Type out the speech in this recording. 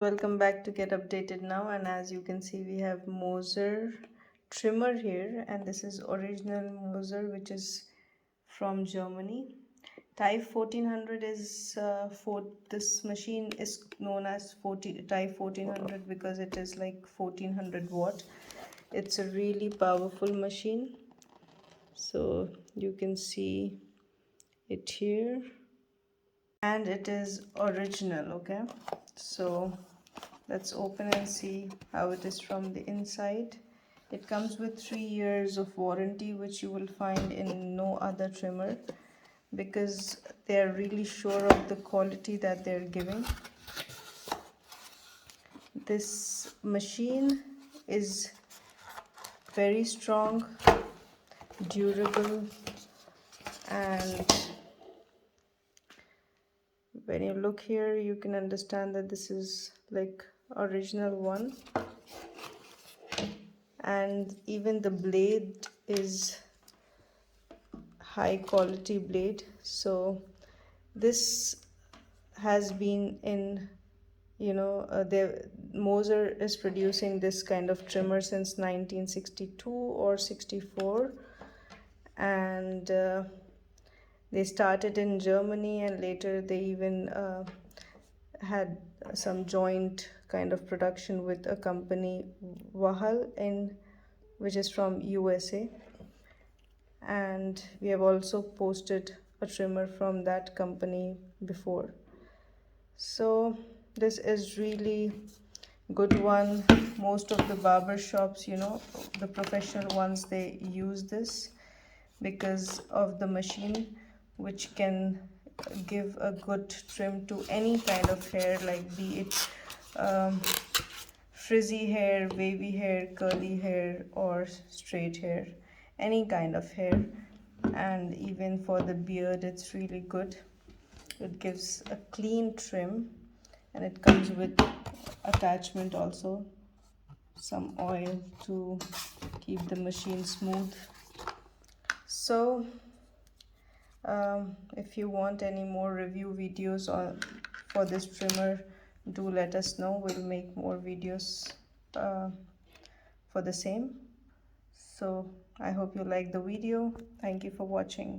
Welcome back to Get Updated Now, and as you can see we have Moser trimmer here, and this is original Moser, which is from Germany. Type 1400 is this machine is known as Type 1400 because it is like 1400 watt. It's a really powerful machine, so you can see it here, and it is original. Okay, so let's open and see how it is from the inside. It comes with 3 years of warranty, which you will find in no other trimmer, because they are really sure of the quality that they're giving. This machine is very strong, durable, and when you look here you can understand that this is like original one, and even the blade is high quality blade. So this has been in, Moser is producing this kind of trimmer since 1962 or 64, and they started in Germany, and later they even had some joint kind of production with a company, Wahal, in which is from USA, and we have also posted a trimmer from that company before. So this is really good one. Most of the barber shops, the professional ones, they use this because of the machine, which can give a good trim to any kind of hair, like be it frizzy hair, wavy hair, curly hair, or straight hair, any kind of hair. And even for the beard, it's really good. It gives a clean trim, and it comes with attachment also, some oil to keep the machine smooth. So if you want any more review videos for this trimmer, do let us know. We'll make more videos for the same. So I hope you like the video. Thank you for watching.